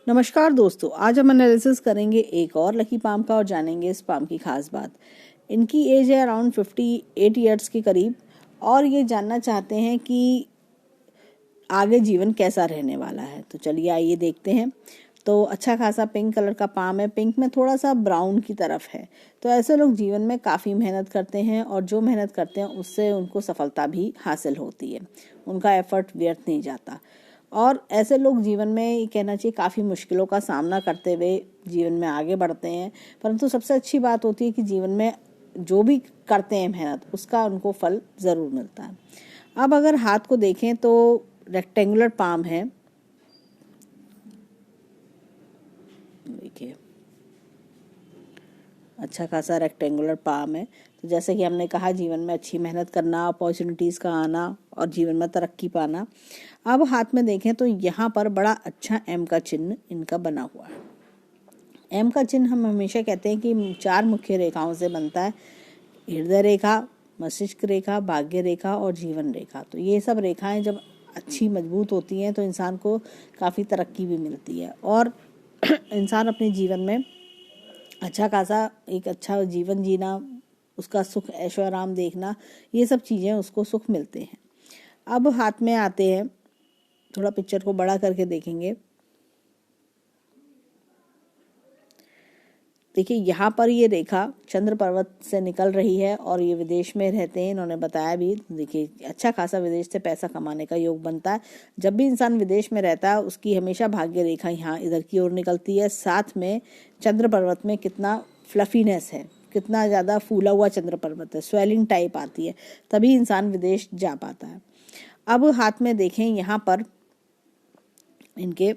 नमस्कार दोस्तों, आज हम एनालिसिस करेंगे एक और लकी पाम का और जानेंगे इस पाम की खास बात। इनकी एज है अराउंड 58 ईयर्स के करीब और ये जानना चाहते हैं कि आगे जीवन कैसा रहने वाला है। तो चलिए आइए देखते हैं। तो अच्छा खासा पिंक कलर का पाम है, पिंक में थोड़ा सा ब्राउन की तरफ है। तो ऐसे लोग जीवन में काफ़ी मेहनत करते हैं और जो मेहनत करते हैं उससे उनको सफलता भी हासिल होती है, उनका एफर्ट व्यर्थ नहीं जाता। और ऐसे लोग जीवन में ये कहना चाहिए काफ़ी मुश्किलों का सामना करते हुए जीवन में आगे बढ़ते हैं। परंतु सबसे अच्छी बात होती है कि जीवन में जो भी करते हैं मेहनत उसका उनको फल ज़रूर मिलता है। अब अगर हाथ को देखें तो रेक्टेंगुलर पाम है, देखिए अच्छा खासा रेक्टेंगुलर पाम है। तो जैसे कि हमने कहा, जीवन में अच्छी मेहनत करना, अपॉर्चुनिटीज़ का आना और जीवन में तरक्की पाना। अब हाथ में देखें तो यहाँ पर बड़ा अच्छा एम का चिन्ह इनका बना हुआ है। एम का चिन्ह हम हमेशा कहते हैं कि 4 मुख्य रेखाओं से बनता है: हृदय रेखा, मस्तिष्क रेखा, भाग्य रेखा और जीवन रेखा। तो ये सब रेखाएं जब अच्छी मजबूत होती हैं तो इंसान को काफ़ी तरक्की भी मिलती है और इंसान अपने जीवन में अच्छा खासा एक अच्छा जीवन जीना, उसका सुख ऐशो आराम देखना, ये सब चीज़ें उसको सुख मिलते हैं। अब हाथ में आते हैं, थोड़ा पिक्चर को बड़ा करके देखेंगे। देखिए यहाँ पर ये रेखा चंद्र पर्वत से निकल रही है और ये विदेश में रहते हैं, इन्होंने बताया भी। देखिए अच्छा खासा विदेश से पैसा कमाने का योग बनता है। जब भी इंसान विदेश में रहता है उसकी हमेशा भाग्य रेखा यहाँ इधर की ओर निकलती है। साथ में चंद्र पर्वत में कितना फ्लफीनेस है, कितना ज़्यादा फूला हुआ चंद्र पर्वत है, स्वेलिंग टाइप आती है, तभी इंसान विदेश जा पाता है। अब हाथ में देखें, यहाँ पर इनके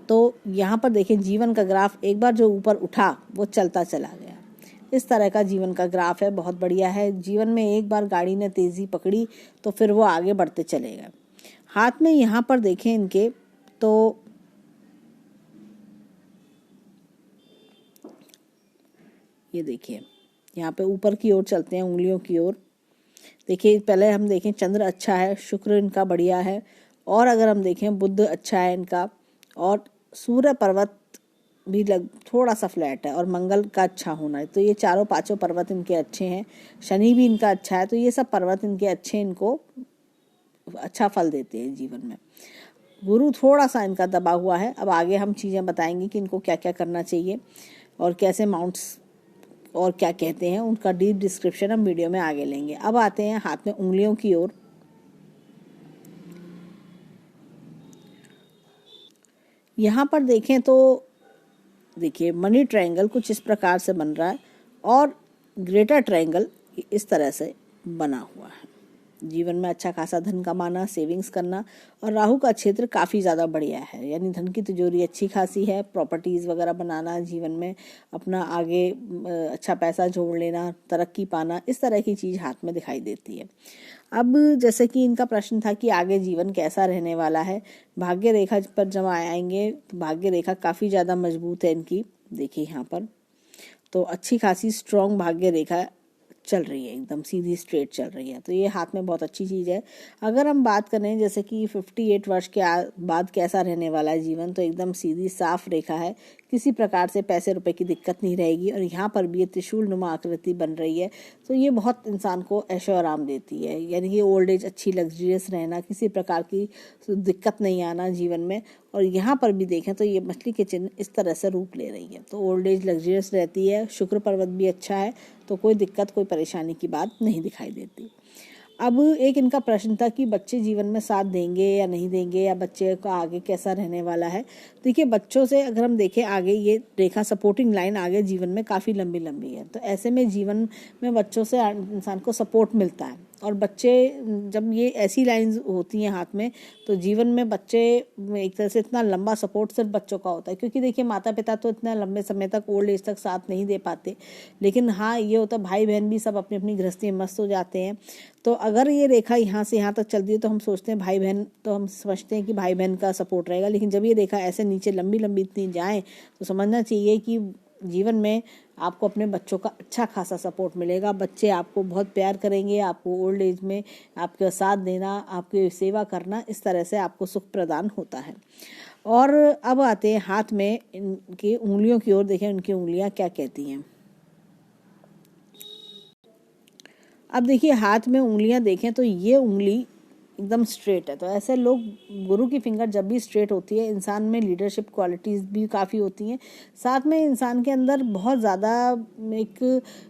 तो यहाँ पर देखें जीवन का ग्राफ एक बार जो ऊपर उठा वो चलता चला गया। इस तरह का जीवन का ग्राफ है, बहुत बढ़िया है। जीवन में एक बार गाड़ी ने तेज़ी पकड़ी तो फिर वो आगे बढ़ते चले गए। हाथ में यहाँ पर देखें इनके तो ये देखिए यहाँ पे ऊपर की ओर चलते हैं, उंगलियों की ओर। देखिए पहले हम देखें चंद्र अच्छा है, शुक्र इनका बढ़िया है, और अगर हम देखें बुध अच्छा है इनका, और सूर्य पर्वत भी थोड़ा सा फ्लैट है, और मंगल का अच्छा होना है। तो ये चारों पांचों पर्वत इनके अच्छे हैं। शनि भी इनका अच्छा है। तो ये सब पर्वत इनके अच्छे, इनको अच्छा फल देते हैं जीवन में। गुरु थोड़ा सा इनका दबा हुआ है। अब आगे हम चीज़ें बताएंगे कि इनको क्या क्या करना चाहिए और कैसे माउंट्स और क्या कहते हैं, उनका डीप डिस्क्रिप्शन हम वीडियो में आगे लेंगे। अब आते हैं हाथ में उंगलियों की ओर। यहाँ पर देखें तो देखिए मनी ट्रायंगल कुछ इस प्रकार से बन रहा है और ग्रेटर ट्रायंगल इस तरह से बना हुआ है। जीवन में अच्छा खासा धन कमाना, सेविंग्स करना, और राहु का क्षेत्र काफ़ी ज़्यादा बढ़िया है, यानी धन की तिजोरी अच्छी खासी है। प्रॉपर्टीज़ वगैरह बनाना, जीवन में अपना आगे अच्छा पैसा जोड़ लेना, तरक्की पाना, इस तरह की चीज़ हाथ में दिखाई देती है। अब जैसे कि इनका प्रश्न था कि आगे जीवन कैसा रहने वाला है, भाग्य रेखा पर जब आएंगे तो भाग्य रेखा काफ़ी ज़्यादा मजबूत है इनकी। देखिए यहाँ पर तो अच्छी खासी स्ट्रॉन्ग भाग्य रेखा चल रही है, एकदम सीधी स्ट्रेट चल रही है। तो ये हाथ में बहुत अच्छी चीज़ है। अगर हम बात करें जैसे कि 58 वर्ष के बाद कैसा रहने वाला है जीवन, तो एकदम सीधी साफ रेखा है, किसी प्रकार से पैसे रुपए की दिक्कत नहीं रहेगी। और यहाँ पर भी ये त्रिशूल नुमा आकृति बन रही है, तो ये बहुत इंसान को ऐशो आराम देती है, यानी कि ओल्ड एज अच्छी लग्जरियस रहना, किसी प्रकार की दिक्कत नहीं आना जीवन में। और यहाँ पर भी देखें तो ये मछली के चिन्ह इस तरह से रूप ले रही है, तो ओल्ड एज लग्जरियस रहती है। शुक्र पर्वत भी अच्छा है, तो कोई दिक्कत, कोई परेशानी की बात नहीं दिखाई देती। अब एक इनका प्रश्न था कि बच्चे जीवन में साथ देंगे या नहीं देंगे, या बच्चे का आगे कैसा रहने वाला है। देखिए बच्चों से अगर हम देखें आगे, ये रेखा सपोर्टिंग लाइन आगे जीवन में काफ़ी लंबी लंबी है, तो ऐसे में जीवन में बच्चों से इंसान को सपोर्ट मिलता है। और बच्चे जब ये ऐसी लाइंस होती हैं हाथ में, तो जीवन में बच्चे एक तरह से इतना लंबा सपोर्ट सिर्फ बच्चों का होता है, क्योंकि देखिए माता पिता तो इतना लंबे समय तक, ओल्ड एज तक साथ नहीं दे पाते। लेकिन हाँ ये होता है, भाई बहन भी सब अपनी अपनी गृहस्थी में मस्त हो जाते हैं। तो अगर ये रेखा यहाँ से यहाँ तक चलती है तो हम सोचते हैं भाई बहन, तो हम समझते हैं कि भाई बहन का सपोर्ट रहेगा। लेकिन जब ये रेखा ऐसे नीचे लंबी लंबी इतनी जाए तो समझना चाहिए कि जीवन में आपको अपने बच्चों का अच्छा खासा सपोर्ट मिलेगा। बच्चे आपको बहुत प्यार करेंगे, आपको ओल्ड एज में आपका साथ देना, आपकी सेवा करना, इस तरह से आपको सुख प्रदान होता है। और अब आते हैं हाथ में इनकी उंगलियों की ओर। देखें उनकी उंगलियां क्या कहती हैं। अब देखिए हाथ में उंगलियां देखें तो ये उंगली एकदम स्ट्रेट है। तो ऐसे लोग, गुरु की फिंगर जब भी स्ट्रेट होती है, इंसान में लीडरशिप क्वालिटीज़ भी काफ़ी होती हैं। साथ में इंसान के अंदर बहुत ज़्यादा एक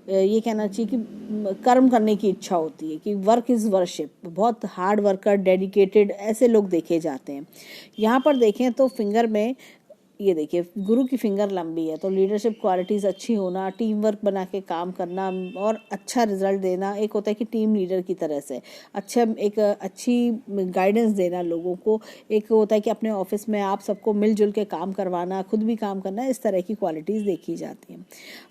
ये कहना चाहिए कि कर्म करने की इच्छा होती है, कि वर्क इज़ वर्शिप, बहुत हार्ड वर्कर, डेडिकेटेड, ऐसे लोग देखे जाते हैं। यहाँ पर देखें तो फिंगर में ये देखिए गुरु की फिंगर लंबी है, तो लीडरशिप क्वालिटीज़ अच्छी होना, टीम वर्क बना के काम करना और अच्छा रिजल्ट देना। एक होता है कि टीम लीडर की तरह से एक अच्छी गाइडेंस देना लोगों को। एक होता है कि अपने ऑफिस में आप सबको मिलजुल के काम करवाना, खुद भी काम करना, इस तरह की क्वालिटीज़ देखी जाती हैं।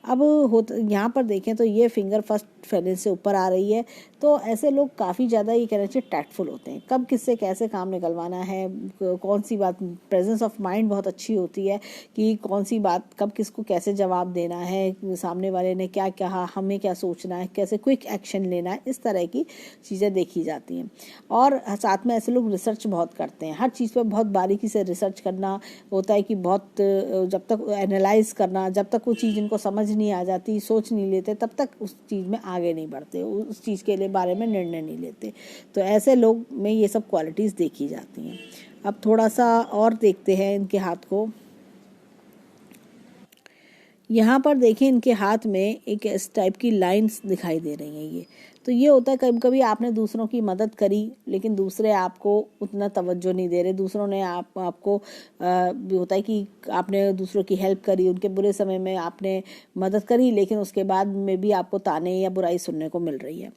अब यहाँ पर देखें तो ये फिंगर फर्स्ट फेलिस से ऊपर आ रही है। तो ऐसे लोग काफ़ी ज़्यादा ये कहना चाहिए टैक्टफुल होते हैं। कब किससे कैसे काम निकलवाना है, कौन सी बात, प्रेजेंस ऑफ माइंड बहुत अच्छी होती है कि कौन सी बात कब किसको कैसे जवाब देना है, सामने वाले ने क्या कहा, हमें क्या सोचना है, कैसे क्विक एक्शन लेना है, इस तरह की चीज़ें देखी जाती हैं। और साथ में ऐसे लोग रिसर्च बहुत करते हैं, हर चीज़ पर बहुत बारीकी से रिसर्च करना होता है, कि बहुत जब तक एनालाइज करना, जब तक वो चीज़ इनको समझ नहीं आ जाती, सोच नहीं लेते, तब तक उस चीज़ में आगे नहीं बढ़ते, उस चीज़ के लिए बारे में निर्णय नहीं लेते। तो ऐसे लोग में ये सब क्वालिटीज़ देखी जाती हैं। अब थोड़ा सा और देखते हैं इनके हाथ को। यहाँ पर देखें इनके हाथ में एक इस टाइप की लाइंस दिखाई दे रही हैं। ये तो ये होता है कभी कभी आपने दूसरों की मदद करी, लेकिन दूसरे आपको उतना तवज्जो नहीं दे रहे। दूसरों ने आपको भी होता है कि आपने दूसरों की हेल्प करी, उनके बुरे समय में आपने मदद करी, लेकिन उसके बाद में भी आपको ताने या बुराई सुनने को मिल रही है।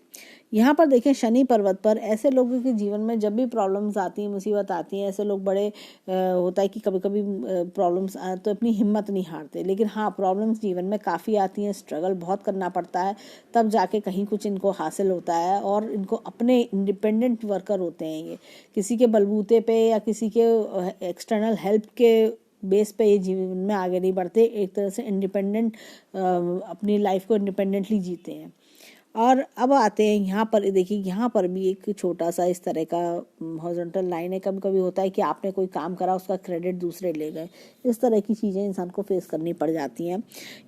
यहाँ पर देखें शनि पर्वत पर ऐसे लोगों के जीवन में जब भी प्रॉब्लम्स आती हैं, मुसीबत आती हैं, ऐसे लोग बड़े होता है कि कभी कभी प्रॉब्लम्स तो अपनी हिम्मत नहीं हारते, लेकिन हाँ प्रॉब्लम्स जीवन में काफ़ी आती हैं, स्ट्रगल बहुत करना पड़ता है, तब जाके कहीं कुछ इनको हासिल होता है। और इनको अपने इंडिपेंडेंट वर्कर होते हैं, ये किसी के बलबूते पे या किसी के एक्सटर्नल हेल्प के बेस पे ये जीवन में आगे नहीं बढ़ते, एक तरह से इंडिपेंडेंट अपनी लाइफ को इंडिपेंडेंटली जीते हैं। और अब आते हैं यहाँ पर, देखिए यहाँ पर भी एक छोटा सा इस तरह का हॉरिजॉन्टल लाइन है। कभी कभी होता है कि आपने कोई काम करा, उसका क्रेडिट दूसरे ले गए, इस तरह की चीज़ें इंसान को फेस करनी पड़ जाती हैं।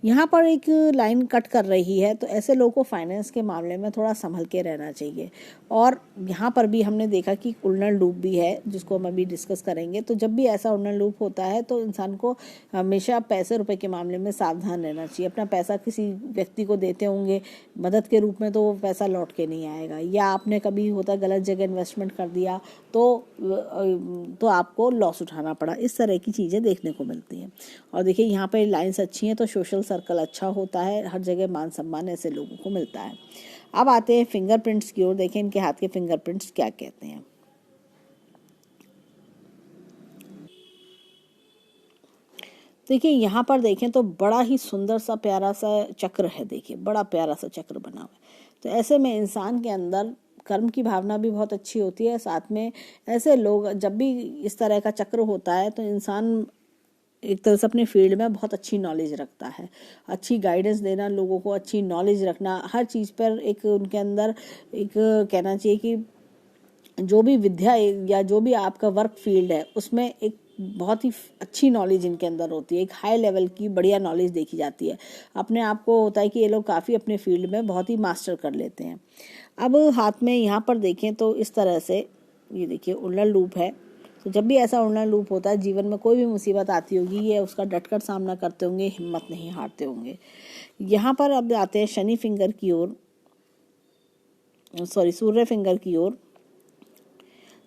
यहाँ पर एक लाइन कट कर रही है, तो ऐसे लोगों को फाइनेंस के मामले में थोड़ा संभल के रहना चाहिए। और यहाँ पर भी हमने देखा कि उल्लड़ लूप भी है, जिसको हम अभी डिस्कस करेंगे। तो जब भी ऐसा उल्लड़ लूप होता है तो इंसान को हमेशा पैसे रुपए के मामले में सावधान रहना चाहिए। अपना पैसा किसी व्यक्ति को देते होंगे मदद के रूप में, तो वो पैसा लौट के नहीं आएगा। या आपने कभी होता गलत जगह इन्वेस्टमेंट कर दिया तो आपको लॉस उठाना पड़ा, इस तरह की चीज़ें देखने को मिलती हैं। और देखिए यहाँ पे लाइंस अच्छी हैं, तो सोशल सर्कल अच्छा होता है, हर जगह मान सम्मान ऐसे लोगों को मिलता है। अब आते हैं फिंगरप्रिंट्स की ओर। देखें इनके हाथ के फिंगरप्रिंट्स क्या कहते हैं। देखिए यहाँ पर देखें तो बड़ा ही सुंदर सा प्यारा सा चक्र है। देखिए बड़ा प्यारा सा चक्र बना हुआ है। तो ऐसे में इंसान के अंदर कर्म की भावना भी बहुत अच्छी होती है। साथ में ऐसे लोग, जब भी इस तरह का चक्र होता है, तो इंसान एक तरह से अपने फील्ड में बहुत अच्छी नॉलेज रखता है। अच्छी गाइडेंस देना लोगों को, अच्छी नॉलेज रखना, हर चीज़ पर एक उनके अंदर एक कहना चाहिए कि जो भी विद्या या जो भी आपका वर्क फील्ड है, उसमें एक बहुत ही अच्छी नॉलेज इनके अंदर होती है। एक हाई लेवल की बढ़िया नॉलेज देखी जाती है। अपने आप को होता है कि ये लोग काफ़ी अपने फील्ड में बहुत ही मास्टर कर लेते हैं। अब हाथ में यहाँ पर देखें तो इस तरह से ये देखिए उल्लड़ लूप है। तो जब भी ऐसा उल्लड़ लूप होता है, जीवन में कोई भी मुसीबत आती होगी, ये उसका डटकर सामना करते होंगे, हिम्मत नहीं हारते होंगे। यहाँ पर अब आते हैं शनि फिंगर की ओर, सॉरी सूर्य फिंगर की ओर।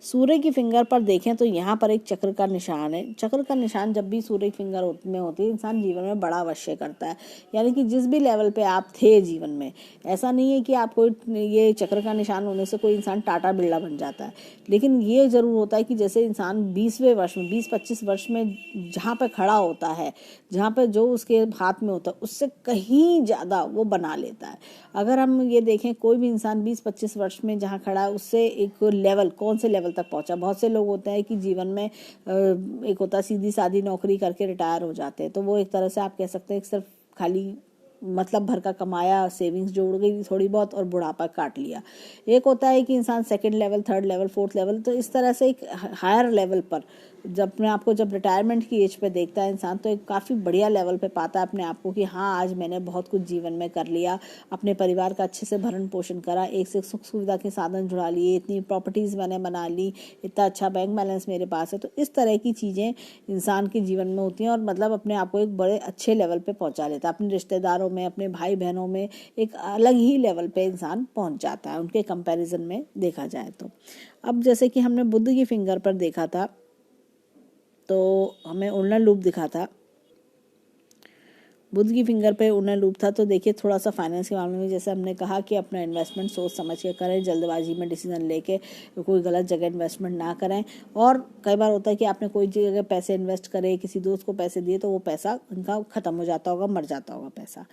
सूर्य की फिंगर पर देखें तो यहाँ पर एक चक्र का निशान है। चक्र का निशान जब भी सूर्य की फिंगर में होती है, इंसान जीवन में बड़ा अवश्य करता है। यानी कि जिस भी लेवल पे आप थे जीवन में, ऐसा नहीं है कि आपको ये चक्र का निशान होने से कोई इंसान टाटा बिरला बन जाता है, लेकिन ये ज़रूर होता है कि जैसे इंसान 20वें वर्ष में, 20-25 वर्ष में जहाँ पर खड़ा होता है, जहाँ पर जो उसके हाथ में होता है, उससे कहीं ज़्यादा वो बना लेता है। अगर हम ये देखें, कोई भी इंसान 20-25 वर्ष में जहाँ खड़ा है, उससे एक लेवल, कौन से लेवल तक पहुंचा। बहुत से लोग होते हैं कि जीवन में एक होता है सीधी सादी नौकरी करके रिटायर हो जाते हैं, तो वो एक तरह से आप कह सकते हैं सिर्फ खाली मतलब भर का कमाया, सेविंग्स जोड़ गई थोड़ी बहुत और बुढ़ापा काट लिया। एक होता है कि इंसान second level, third level, fourth level, तो इस तरह से एक हायर लेवल पर जब अपने आप को जब रिटायरमेंट की एज पे देखता है इंसान, तो एक काफ़ी बढ़िया लेवल पे पाता है अपने आप को कि हाँ आज मैंने बहुत कुछ जीवन में कर लिया, अपने परिवार का अच्छे से भरण पोषण करा, एक से सुख सुविधा के साधन जुड़ा लिए, इतनी प्रॉपर्टीज़ मैंने बना ली, इतना अच्छा बैंक बैलेंस मेरे पास है। तो इस तरह की चीज़ें इंसान के जीवन में होती हैं और मतलब अपने आप को एक बड़े अच्छे लेवल पे पहुंचा लेता है। अपने रिश्तेदारों में, अपने भाई बहनों में एक अलग ही लेवल पे इंसान पहुंच जाता है उनके कंपैरिजन में देखा जाए तो। अब जैसे कि हमने बुद्ध की फिंगर पर देखा था तो हमें उल्लर लूप दिखा था, बुद्ध की फिंगर पे उन्नर लूप था। तो देखिए थोड़ा सा फाइनेंस के मामले में जैसे हमने कहा कि अपना इन्वेस्टमेंट सोच समझ के करें, जल्दबाजी में डिसीजन लेके कोई गलत जगह इन्वेस्टमेंट ना करें। और कई बार होता है कि आपने कोई जगह पैसे इन्वेस्ट करे, किसी दोस्त को पैसे दिए तो वो पैसा उनका ख़त्म हो जाता होगा, मर जाता होगा पैसा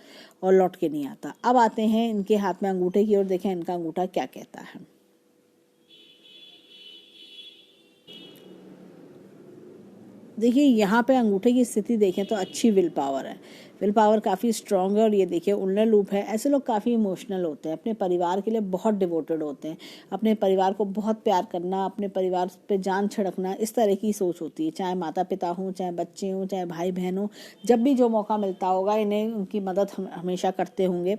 और लौट के नहीं आता। अब आते हैं इनके हाथ में अंगूठे की ओर, देखें इनका अंगूठा क्या कहता है। देखिए यहाँ पे अंगूठे की स्थिति देखें तो अच्छी विल पावर है, विल पावर काफ़ी स्ट्रॉन्ग है। और ये देखिए उल्लर लूप है। ऐसे लोग काफ़ी इमोशनल होते हैं, अपने परिवार के लिए बहुत डिवोटेड होते हैं, अपने परिवार को बहुत प्यार करना, अपने परिवार पे जान छिड़कना, इस तरह की सोच होती है। चाहे माता पिता हों, चाहे बच्चे हों, चाहे भाई बहन हों, जब भी जो मौका मिलता होगा इन्हें उनकी मदद हमेशा करते होंगे।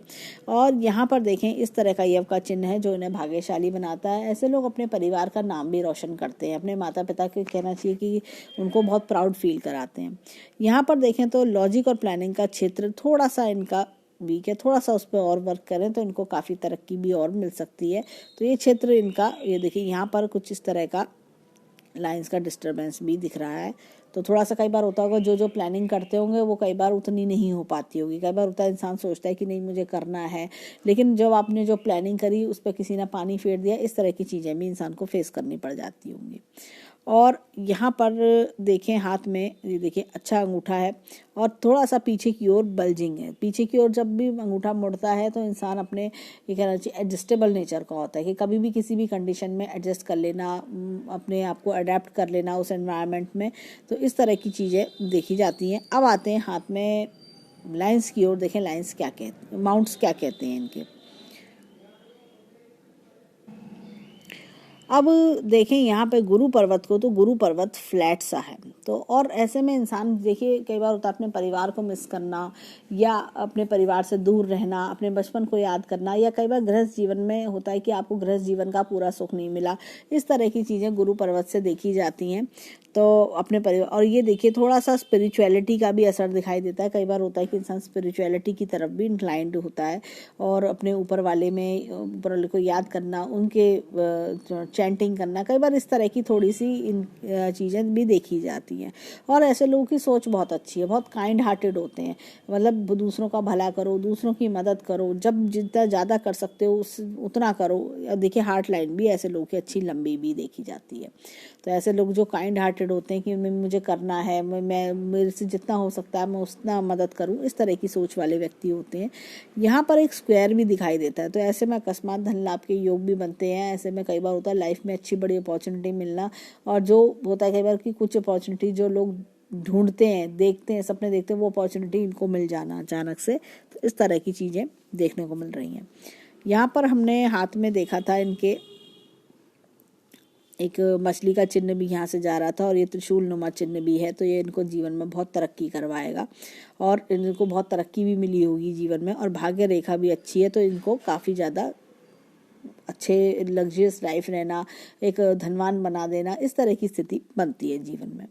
और यहाँ पर देखें इस तरह का यव का चिन्ह है जो इन्हें भाग्यशाली बनाता है। ऐसे लोग अपने परिवार का नाम भी रोशन करते हैं, अपने माता पिता के कहना चाहिए कि उनको बहुत प्राउड फील कराते हैं। यहाँ पर देखें तो लॉजिक और प्लानिंग का क्षेत्र थोड़ा सा इनका वीक है, थोड़ा सा उस पर और वर्क करें तो इनको काफ़ी तरक्की भी और मिल सकती है। तो ये क्षेत्र इनका, ये देखिए यहाँ पर कुछ इस तरह का लाइंस का डिस्टर्बेंस भी दिख रहा है। तो थोड़ा सा कई बार होता होगा जो जो प्लानिंग करते होंगे वो कई बार उतनी नहीं हो पाती होगी। कई बार होता है इंसान सोचता है कि नहीं मुझे करना है, लेकिन जब आपने जो प्लानिंग करी उस पर किसी ने पानी फेर दिया, इस तरह की चीज़ें भी इंसान को फेस करनी पड़ जाती होंगी। और यहाँ पर देखें हाथ में, ये देखिए अच्छा अंगूठा है और थोड़ा सा पीछे की ओर बल्जिंग है। पीछे की ओर जब भी अंगूठा मुड़ता है तो इंसान अपने, ये कहना चाहिए एडजस्टेबल नेचर का होता है कि कभी भी किसी भी कंडीशन में एडजस्ट कर लेना, अपने आप को अडेप्ट कर लेना उस एनवायरनमेंट में। तो इस तरह की चीज़ें देखी जाती हैं। अब आते हैं हाथ में लाइंस की ओर, देखें लाइंस क्या कहते, माउंट्स क्या कहते हैं इनके। अब देखें यहाँ पे गुरु पर्वत को, तो गुरु पर्वत फ्लैट सा है। तो और ऐसे में इंसान देखिए कई बार होता है अपने परिवार को मिस करना या अपने परिवार से दूर रहना, अपने बचपन को याद करना, या कई बार गृहस्थ जीवन में होता है कि आपको गृहस्थ जीवन का पूरा सुख नहीं मिला। इस तरह की चीज़ें गुरु पर्वत से देखी जाती हैं। तो अपने परिवार, और ये देखिए थोड़ा सा स्पिरिचुअलिटी का भी असर दिखाई देता है। कई बार होता है कि इंसान स्पिरिचुअलिटी की तरफ भी इंक्लाइंड होता है और अपने ऊपर वाले में, ऊपर वाले को याद करना, उनके चैंटिंग करना, कई बार इस तरह की थोड़ी सी इन चीज़ें भी देखी जाती हैं। और ऐसे लोगों की सोच बहुत अच्छी है, बहुत काइंड हार्टेड होते हैं, मतलब दूसरों का भला करो, दूसरों की मदद करो, जब जितना ज़्यादा कर सकते हो उतना करो। देखिए हार्ट लाइन भी ऐसे लोगों की अच्छी लंबी भी देखी जाती है। तो ऐसे लोग जो काइंड हार्टेड होते हैं कि मुझे करना है, मैं मेरे से जितना हो सकता है मैं उतना मदद करूं, इस तरह की सोच वाले व्यक्ति होते हैं। यहाँ पर एक स्क्वायर भी दिखाई देता है, तो ऐसे में अकस्मात धन लाभ के योग भी बनते हैं। ऐसे में कई बार होता है लाइफ में अच्छी बड़ी अपॉर्चुनिटी मिलना, और जो होता है कई बार कि कुछ अपॉर्चुनिटी जो लोग ढूंढते हैं, देखते हैं, सपने देखते हैं, वो अपॉर्चुनिटी इनको मिल जाना अचानक से। तो इस तरह की चीज़ें देखने को मिल रही हैं। यहाँ पर हमने हाथ में देखा था इनके एक मछली का चिन्ह भी यहाँ से जा रहा था, और ये त्रिशूल नुमा चिन्ह भी है। तो ये इनको जीवन में बहुत तरक्की करवाएगा और इनको बहुत तरक्की भी मिली होगी जीवन में, और भाग्य रेखा भी अच्छी है। तो इनको काफ़ी ज़्यादा अच्छे लग्जरियस लाइफ रहना, एक धनवान बना देना, इस तरह की स्थिति बनती है जीवन में।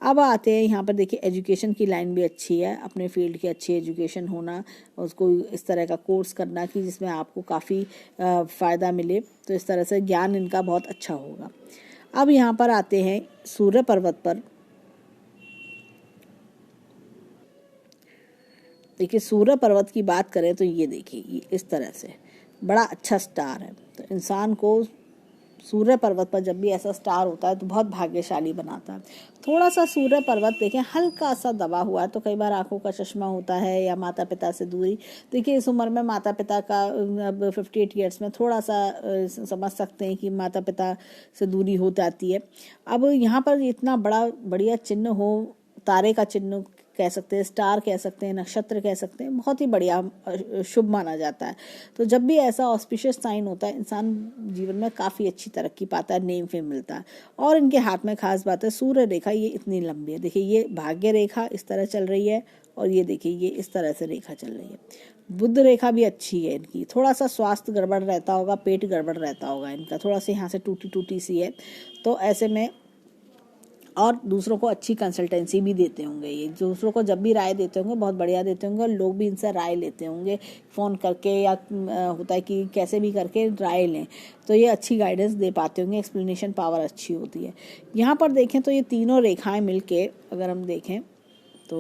अब आते हैं यहाँ पर देखिए एजुकेशन की लाइन भी अच्छी है, अपने फील्ड की अच्छी एजुकेशन होना, उसको इस तरह का कोर्स करना कि जिसमें आपको काफ़ी फ़ायदा मिले। तो इस तरह से ज्ञान इनका बहुत अच्छा होगा। अब यहाँ पर आते हैं सूर्य पर्वत पर। देखिए सूर्य पर्वत की बात करें तो ये देखिए ये इस तरह से बड़ा अच्छा स्टार है। तो इंसान को सूर्य पर्वत पर जब भी ऐसा स्टार होता है तो बहुत भाग्यशाली बनाता है। थोड़ा सा सूर्य पर्वत देखें हल्का सा दबा हुआ है, तो कई बार आंखों का चश्मा होता है या माता पिता से दूरी। देखिए इस उम्र में माता पिता का, अब 58 ईयर्स में थोड़ा सा समझ सकते हैं कि माता पिता से दूरी हो जाती है। अब यहाँ पर इतना बड़ा बढ़िया चिन्ह हो, तारे का चिन्ह कह सकते हैं, स्टार कह सकते हैं, नक्षत्र कह सकते हैं, बहुत ही बढ़िया शुभ माना जाता है। तो जब भी ऐसा ऑस्पिशियस साइन होता है, इंसान जीवन में काफ़ी अच्छी तरक्की पाता है, नेम फेम मिलता है। और इनके हाथ में खास बात है, सूर्य रेखा ये इतनी लंबी है, देखिए ये भाग्य रेखा इस तरह चल रही है, और ये देखिए ये इस तरह से रेखा चल रही है। बुध रेखा भी अच्छी है इनकी, थोड़ा सा स्वास्थ्य गड़बड़ रहता होगा, पेट गड़बड़ रहता होगा इनका, थोड़ा सा यहाँ से टूटी टूटी सी है। तो ऐसे में और दूसरों को अच्छी कंसल्टेंसी भी देते होंगे, ये दूसरों को जब भी राय देते होंगे बहुत बढ़िया देते होंगे, और लोग भी इनसे राय लेते होंगे फ़ोन करके, या होता है कि कैसे भी करके राय लें, तो ये अच्छी गाइडेंस दे पाते होंगे, एक्सप्लेनेशन पावर अच्छी होती है। यहाँ पर देखें तो ये तीनों रेखाएं मिलके अगर हम देखें तो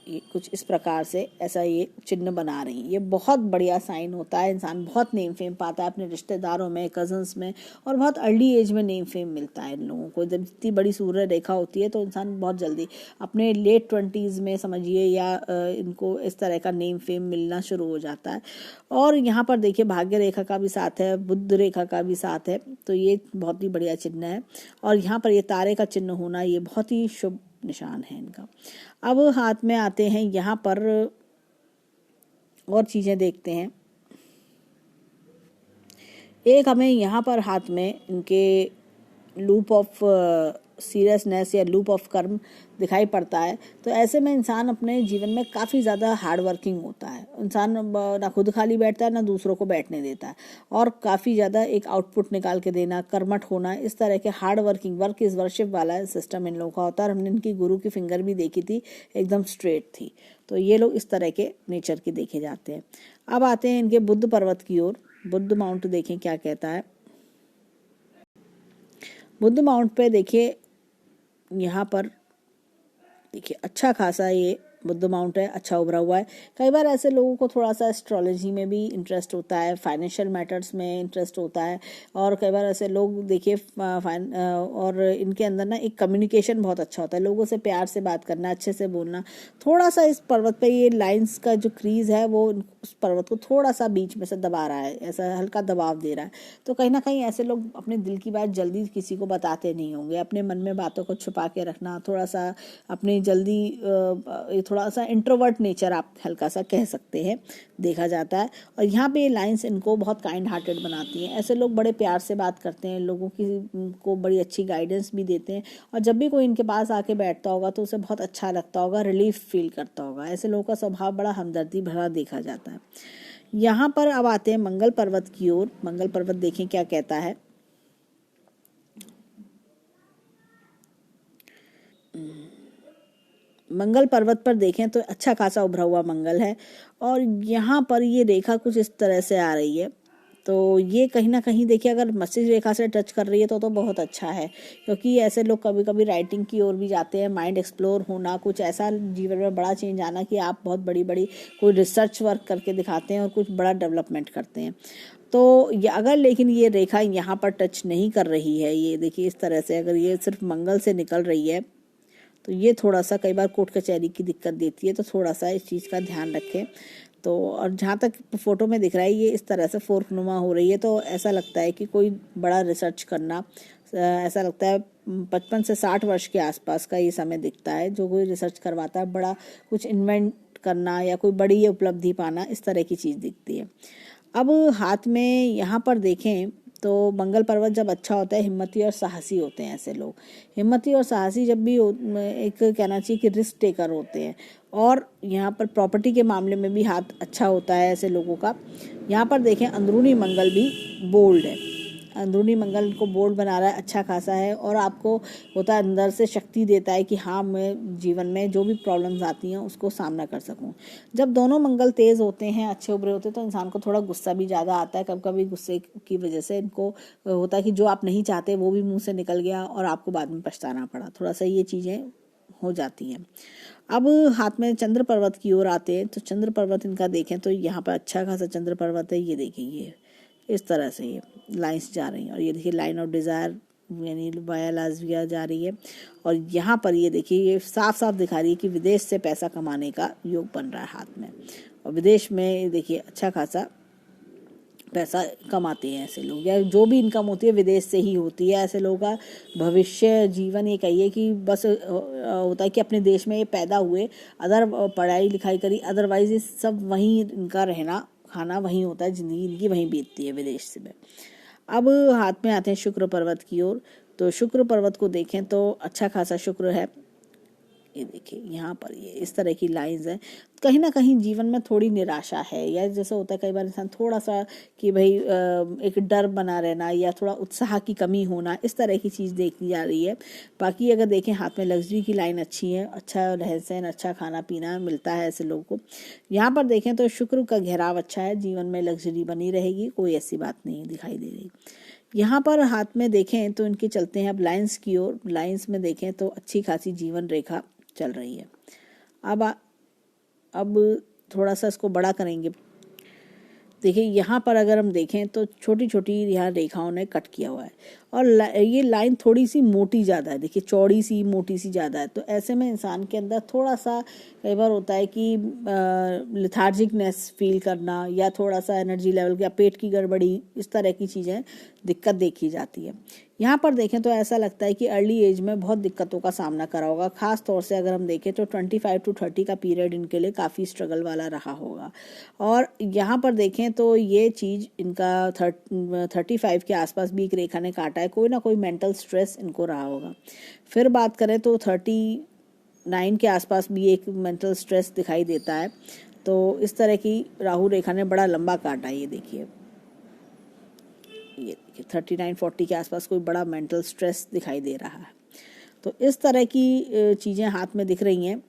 ये कुछ इस प्रकार से ऐसा ये चिन्ह बना रही हैं। ये बहुत बढ़िया साइन होता है, इंसान बहुत नेम फेम पाता है अपने रिश्तेदारों में, कजन्स में, और बहुत अर्ली एज में नेम फेम मिलता है इन लोगों को। जब इतनी बड़ी सूर्य रेखा होती है तो इंसान बहुत जल्दी अपने लेट 20s में समझिए, या इनको इस तरह का नेम फेम मिलना शुरू हो जाता है। और यहाँ पर देखिए भाग्य रेखा का भी साथ है, बुध रेखा का भी साथ है, तो ये बहुत ही बढ़िया चिन्ह है। और यहाँ पर ये तारे का चिन्ह होना ये बहुत ही शुभ निशान है इनका। अब हाथ में आते हैं, यहाँ पर और चीज़ें देखते हैं। एक हमें यहाँ पर हाथ में इनके लूप ऑफ सीरियसनेस या लूप ऑफ कर्म दिखाई पड़ता है। तो ऐसे में इंसान अपने जीवन में काफ़ी ज़्यादा हार्ड वर्किंग होता है, इंसान ना खुद खाली बैठता है ना दूसरों को बैठने देता है, और काफ़ी ज़्यादा एक आउटपुट निकाल के देना, कर्मठ होना, इस तरह के hard working, work is worship वाला सिस्टम इन लोगों का होता है। और हमने इनकी गुरु की फिंगर भी देखी थी, एकदम स्ट्रेट थी। तो ये लोग इस तरह के नेचर के देखे जाते हैं। अब आते हैं इनके बुद्ध पर्वत की ओर। बुद्ध माउंट देखें क्या कहता है। बुद्ध माउंट पे देखिए, यहाँ पर देखिए अच्छा खासा ये बुद्ध माउंट है, अच्छा उभरा हुआ है। कई बार ऐसे लोगों को थोड़ा सा एस्ट्रोलॉजी में भी इंटरेस्ट होता है, फाइनेंशियल मैटर्स में इंटरेस्ट होता है, और कई बार ऐसे लोग देखिए और इनके अंदर ना एक कम्युनिकेशन बहुत अच्छा होता है, लोगों से प्यार से बात करना, अच्छे से बोलना। थोड़ा सा इस पर्वत पे ये लाइंस का जो क्रीज है वो उस पर्वत को थोड़ा सा बीच में से दबा रहा है, ऐसा हल्का दबाव दे रहा है। तो कहीं ना कहीं ऐसे लोग अपने दिल की बात जल्दी किसी को बताते नहीं होंगे, अपने मन में बातों को छुपा के रखना, थोड़ा सा अपनी जल्दी थोड़ा सा इंट्रोवर्ट नेचर आप हल्का सा कह सकते हैं, देखा जाता है। और यहाँ पे ये लाइंस इनको बहुत काइंड हार्टेड बनाती हैं। ऐसे लोग बड़े प्यार से बात करते हैं, लोगों की को बड़ी अच्छी गाइडेंस भी देते हैं, और जब भी कोई इनके पास आके बैठता होगा तो उसे बहुत अच्छा लगता होगा, रिलीफ फील करता होगा। ऐसे लोगों का स्वभाव बड़ा हमदर्दी भरा देखा जाता है। यहाँ पर अब आते हैं मंगल पर्वत की ओर। मंगल पर्वत देखें क्या कहता है। मंगल पर्वत पर देखें तो अच्छा खासा उभरा हुआ मंगल है, और यहाँ पर ये रेखा कुछ इस तरह से आ रही है। तो ये कहीं ना कहीं देखिए, अगर मस्तिष्क रेखा से टच कर रही है तो बहुत अच्छा है, क्योंकि ऐसे लोग कभी कभी राइटिंग की ओर भी जाते हैं, माइंड एक्सप्लोर होना, कुछ ऐसा जीवन में बड़ा चेंज आना कि आप बहुत बड़ी बड़ी कोई रिसर्च वर्क करके दिखाते हैं और कुछ बड़ा डेवलपमेंट करते हैं। तो ये अगर लेकिन ये रेखा यहाँ पर टच नहीं कर रही है, ये देखिए इस तरह से अगर ये सिर्फ मंगल से निकल रही है, तो ये थोड़ा सा कई बार कोर्ट कचहरी की दिक्कत देती है, तो थोड़ा सा इस चीज़ का ध्यान रखें। तो और जहाँ तक फोटो में दिख रहा है ये इस तरह से फोर्कनुमा हो रही है, तो ऐसा लगता है कि कोई बड़ा रिसर्च करना, ऐसा लगता है 55 से 60 वर्ष के आसपास का ये समय दिखता है, जो कोई रिसर्च करवाता है, बड़ा कुछ इन्वेंट करना या कोई बड़ी उपलब्धि पाना, इस तरह की चीज़ दिखती है। अब हाथ में यहाँ पर देखें तो मंगल पर्वत जब अच्छा होता है, हिम्मती और साहसी होते हैं ऐसे लोग। हिम्मती और साहसी जब भी एक कहना चाहिए कि रिस्क टेकर होते हैं, और यहाँ पर प्रॉपर्टी के मामले में भी हाथ अच्छा होता है ऐसे लोगों का। यहाँ पर देखें अंदरूनी मंगल भी बोल्ड है, अंदरूनी मंगल को बोल्ड बना रहा है, अच्छा खासा है, और आपको होता है अंदर से शक्ति देता है कि हाँ मैं जीवन में जो भी प्रॉब्लम्स आती हैं उसको सामना कर सकूं। जब दोनों मंगल तेज होते हैं, अच्छे उभरे होते हैं, तो इंसान को थोड़ा गुस्सा भी ज़्यादा आता है। कभी कभी गुस्से की वजह से इनको होता है कि जो आप नहीं चाहते वो भी मुंह से निकल गया और आपको बाद में पछताना पड़ा, थोड़ा सा ये चीज़ें हो जाती हैं। अब हाथ में चंद्र पर्वत की ओर आते हैं, तो चंद्र पर्वत इनका देखें तो यहाँ पर अच्छा खासा चंद्र पर्वत है। ये देखिए ये इस तरह से ये लाइंस जा रही हैं, और ये देखिए लाइन ऑफ डिज़ायर यानी वाया लाजविया जा रही है। और यहाँ पर ये देखिए ये साफ साफ दिखा रही है कि विदेश से पैसा कमाने का योग बन रहा है हाथ में, और विदेश में देखिए अच्छा खासा पैसा कमाते हैं ऐसे लोग, या जो भी इनकम होती है विदेश से ही होती है। ऐसे लोगों का भविष्य जीवन ये कहिए कि बस होता है कि अपने देश में ये पैदा हुए, अदर पढ़ाई लिखाई करी, अदरवाइज ये सब वहीं इनका रहना खाना वहीं होता है, ज़िंदगी इनकी वहीं बीतती है विदेश से में। अब हाथ में आते हैं शुक्र पर्वत की ओर। तो शुक्र पर्वत को देखें तो अच्छा खासा शुक्र है। ये देखिए यहाँ पर ये इस तरह की लाइंस हैं। कहीं ना कहीं जीवन में थोड़ी निराशा है, या जैसे होता है कई बार इंसान थोड़ा सा कि भाई एक डर बना रहना या थोड़ा उत्साह की कमी होना, इस तरह की चीज़ देखी जा रही है। बाकी अगर देखें हाथ में लग्जरी की लाइन अच्छी है, अच्छा रहन सहन, अच्छा खाना पीना मिलता है ऐसे लोगों को। यहाँ पर देखें तो शुक्र का घेराव अच्छा है, जीवन में लग्जरी बनी रहेगी, कोई ऐसी बात नहीं दिखाई दे रही। यहाँ पर हाथ में देखें तो इनके चलते हैं अब लाइंस की ओर। लाइंस में देखें तो अच्छी खासी जीवन रेखा चल रही है। अब थोड़ा सा इसको बड़ा करेंगे। देखिए यहाँ पर अगर हम देखें तो छोटी छोटी यहाँ रेखाओं ने कट किया हुआ है, और ये लाइन थोड़ी सी मोटी ज़्यादा है। देखिए चौड़ी सी मोटी सी ज़्यादा है, तो ऐसे में इंसान के अंदर थोड़ा सा कई बार होता है कि लिथार्जिकनेस फील करना, या थोड़ा सा एनर्जी लेवल या पेट की गड़बड़ी, इस तरह की चीज़ें दिक्कत देखी जाती है। यहाँ पर देखें तो ऐसा लगता है कि अर्ली एज में बहुत दिक्कतों का सामना करा होगा। ख़ास तौर से अगर हम देखें तो 25 to 30 का पीरियड इनके लिए काफ़ी स्ट्रगल वाला रहा होगा। और यहाँ पर देखें तो ये चीज़ इनका 35 के आसपास भी एक रेखा ने काटा है, कोई ना कोई मेंटल स्ट्रेस इनको रहा होगा। फिर बात करें तो 39 के आसपास भी एक मेंटल स्ट्रेस दिखाई देता है। तो इस तरह की राहु रेखा ने बड़ा लंबा काटा है। ये देखिए 39-40 के आसपास कोई बड़ा मेंटल स्ट्रेस दिखाई दे रहा है। तो इस तरह की चीज़ें हाथ में दिख रही हैं।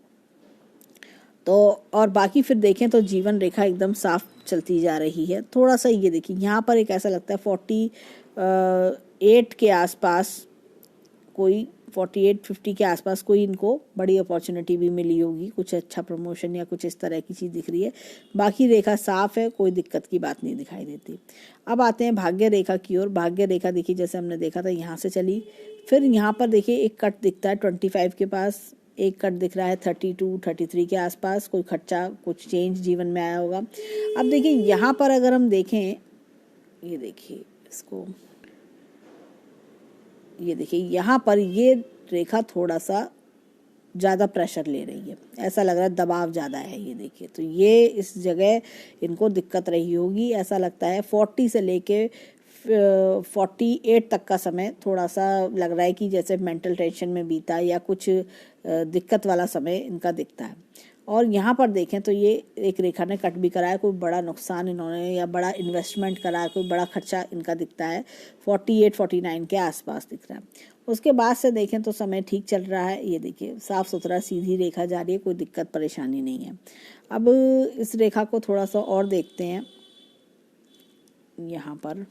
तो और बाकी फिर देखें तो जीवन रेखा एकदम साफ चलती जा रही है। थोड़ा सा ये देखिए यहाँ पर एक ऐसा लगता है 48 के आसपास कोई 48-50 के आसपास कोई इनको बड़ी अपॉर्चुनिटी भी मिली होगी, कुछ अच्छा प्रमोशन या कुछ इस तरह की चीज़ दिख रही है। बाकी रेखा साफ है, कोई दिक्कत की बात नहीं दिखाई देती। अब आते हैं भाग्य रेखा की ओर। भाग्य रेखा देखिए जैसे हमने देखा था यहाँ से चली, फिर यहाँ पर देखिए एक कट दिखता है 25 के पास, एक कट दिख रहा है 32-33 के आसपास, कोई खर्चा कुछ चेंज जीवन में आया होगा। अब देखिए यहाँ पर अगर हम देखें, ये देखिए इसको, ये देखिए यहाँ पर ये रेखा थोड़ा सा ज़्यादा प्रेशर ले रही है, ऐसा लग रहा है दबाव ज़्यादा है। ये देखिए तो ये इस जगह इनको दिक्कत रही होगी। ऐसा लगता है 40 से लेके 48 तक का समय थोड़ा सा लग रहा है कि जैसे मेंटल टेंशन में बीता, या कुछ दिक्कत वाला समय इनका दिखता है। और यहाँ पर देखें तो ये एक रेखा ने कट भी कराया, कोई बड़ा नुकसान इन्होंने या बड़ा इन्वेस्टमेंट करा, कोई बड़ा खर्चा इनका दिखता है 48-49 के आसपास दिख रहा है। उसके बाद से देखें तो समय ठीक चल रहा है। ये देखिए साफ सुथरा सीधी रेखा जा रही है, कोई दिक्कत परेशानी नहीं है। अब इस रेखा को थोड़ा सा और देखते हैं। यहाँ पर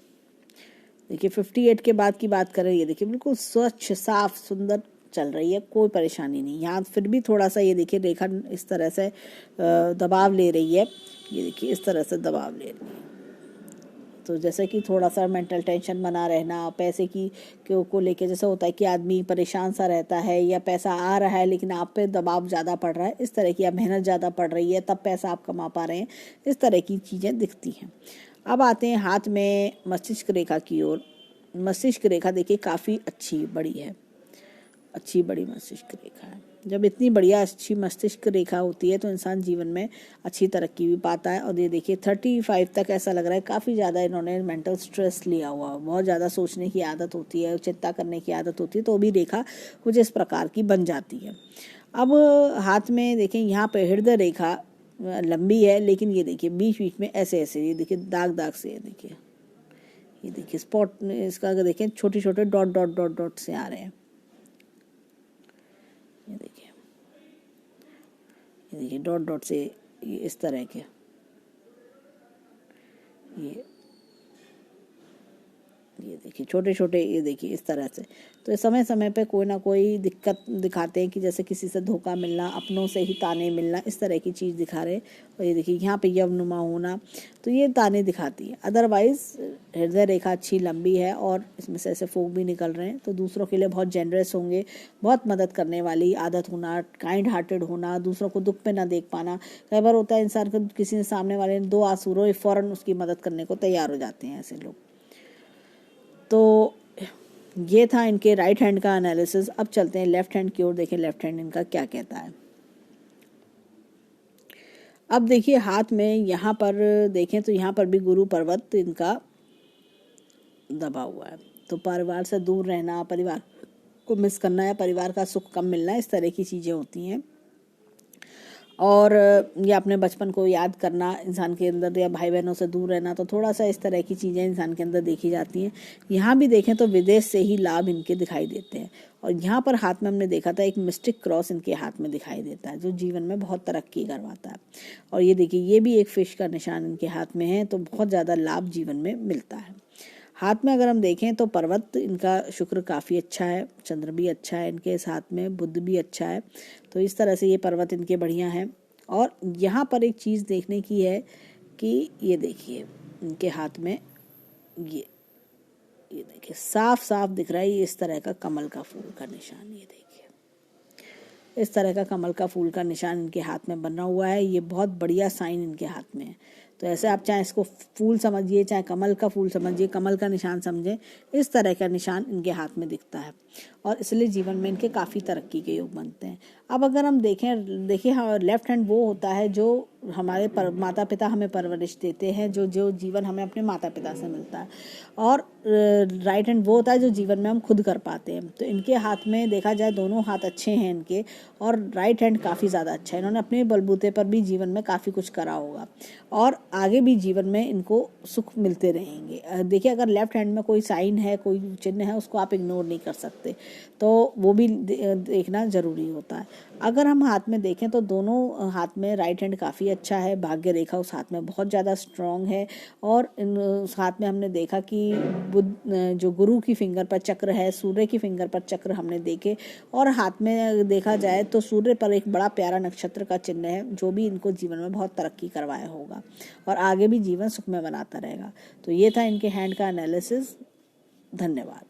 देखिए 58 के बाद की बात करें, ये देखिए बिल्कुल स्वच्छ साफ सुंदर चल रही है, कोई परेशानी नहीं। यहाँ फिर भी थोड़ा सा ये देखिए रेखा इस तरह से दबाव ले रही है। ये देखिए इस तरह से दबाव ले रही है, तो जैसे कि थोड़ा सा मेंटल टेंशन बना रहना, पैसे की को लेके जैसे होता है कि आदमी परेशान सा रहता है, या पैसा आ रहा है लेकिन आप पे दबाव ज़्यादा पड़ रहा है, इस तरह की, या मेहनत ज़्यादा पड़ रही है तब पैसा आप कमा पा रहे हैं, इस तरह की चीज़ें दिखती हैं। अब आते हैं हाथ में मस्तिष्क रेखा की ओर। मस्तिष्क रेखा देखिए काफ़ी अच्छी बड़ी है, अच्छी बड़ी मस्तिष्क रेखा है। जब इतनी बढ़िया अच्छी मस्तिष्क रेखा होती है तो इंसान जीवन में अच्छी तरक्की भी पाता है। और ये देखिए 35 तक ऐसा लग रहा है काफ़ी ज़्यादा इन्होंने मेंटल स्ट्रेस लिया हुआ, बहुत ज़्यादा सोचने की आदत होती है, चिंता करने की आदत होती है, तो भी रेखा कुछ इस प्रकार की बन जाती है। अब हाथ में देखें यहाँ पे हृदय रेखा लंबी है, लेकिन ये देखिए बीच बीच में ऐसे ऐसे, ये देखिए दाग दाग से, ये देखिए स्पॉट, इसका अगर देखें छोटे छोटे डॉट डॉट डॉट डॉट से आ रहे हैं। ये देखिए डॉट डॉट से, ये इस तरह के, ये देखिए छोटे छोटे, ये देखिए इस तरह से। तो समय समय पे कोई ना कोई दिक्कत दिखाते हैं कि जैसे किसी से धोखा मिलना, अपनों से ही ताने मिलना, इस तरह की चीज़ दिखा रहे हैं। और ये देखिए यहाँ पे यवनुमा होना, तो ये ताने दिखाती है। अदरवाइज हृदय रेखा अच्छी लंबी है और इसमें से ऐसे फूक भी निकल रहे हैं। तो दूसरों के लिए बहुत जेनरस होंगे, बहुत मदद करने वाली आदत होना, काइंड हार्टेड होना, दूसरों को दुख पे ना देख पाना। कई बार होता है इंसान को किसी ने सामने वाले ने दो आंसू रोए, फौरन उसकी मदद करने को तैयार हो जाते हैं ऐसे लोग। तो ये था इनके राइट हैंड का एनालिसिस। अब चलते हैं लेफ्ट हैंड की ओर, देखें लेफ्ट हैंड इनका क्या कहता है। अब देखिए हाथ में यहाँ पर देखें तो यहाँ पर भी गुरु पर्वत इनका दबा हुआ है। तो परिवार से दूर रहना, परिवार को मिस करना या परिवार का सुख कम मिलना, इस तरह की चीज़ें होती हैं। और ये अपने बचपन को याद करना इंसान के अंदर, या भाई बहनों से दूर रहना, तो थोड़ा सा इस तरह की चीज़ें इंसान के अंदर देखी जाती हैं। यहाँ भी देखें तो विदेश से ही लाभ इनके दिखाई देते हैं। और यहाँ पर हाथ में हमने देखा था एक मिस्टिक क्रॉस इनके हाथ में दिखाई देता है, जो जीवन में बहुत तरक्की करवाता है। और ये देखिए ये भी एक फिश का निशान इनके हाथ में है, तो बहुत ज़्यादा लाभ जीवन में मिलता है। हाथ में अगर हम देखें तो पर्वत इनका शुक्र काफ़ी अच्छा है, चंद्र भी अच्छा है इनके इस हाथ में, बुध भी अच्छा है। तो इस तरह से ये पर्वत इनके बढ़िया हैं। और यहाँ पर एक चीज़ देखने की है कि ये देखिए इनके हाथ में ये देखिए साफ साफ दिख रहा है, ये इस तरह का कमल का फूल का निशान, ये देखिए इस तरह का कमल का फूल का निशान इनके हाथ में बना हुआ है। ये बहुत बढ़िया साइन इनके हाथ में है। तो ऐसे आप चाहे इसको फूल समझिए, चाहे कमल का फूल समझिए, कमल का निशान समझें, इस तरह का निशान इनके हाथ में दिखता है। और इसलिए जीवन में इनके काफ़ी तरक्की के योग बनते हैं। अब अगर हम देखिए हाँ, लेफ्ट हैंड वो होता है जो हमारे माता पिता हमें परवरिश देते हैं, जो जीवन हमें अपने माता पिता से मिलता है। और राइट हैंड वो होता है जो जीवन में हम खुद कर पाते हैं। तो इनके हाथ में देखा जाए दोनों हाथ अच्छे हैं इनके, और राइट हैंड काफ़ी ज़्यादा अच्छा है। इन्होंने अपने बलबूते पर भी जीवन में काफ़ी कुछ करा होगा और आगे भी जीवन में इनको सुख मिलते रहेंगे। देखिए अगर लेफ्ट हैंड में कोई साइन है, कोई चिन्ह है, उसको आप इग्नोर नहीं कर सकते, तो वो भी देखना ज़रूरी होता है। अगर हम हाथ में देखें तो दोनों हाथ में राइट हैंड काफ़ी अच्छा है, भाग्य रेखा उस हाथ में बहुत ज़्यादा स्ट्रॉन्ग है। और उस हाथ में हमने देखा कि बुध जो गुरु की फिंगर पर चक्र है, सूर्य की फिंगर पर चक्र हमने देखे। और हाथ में देखा जाए तो सूर्य पर एक बड़ा प्यारा नक्षत्र का चिन्ह है, जो भी इनको जीवन में बहुत तरक्की करवाया होगा और आगे भी जीवन सुखमय बनाता रहेगा। तो ये था इनके हैंड का एनालिसिस। धन्यवाद।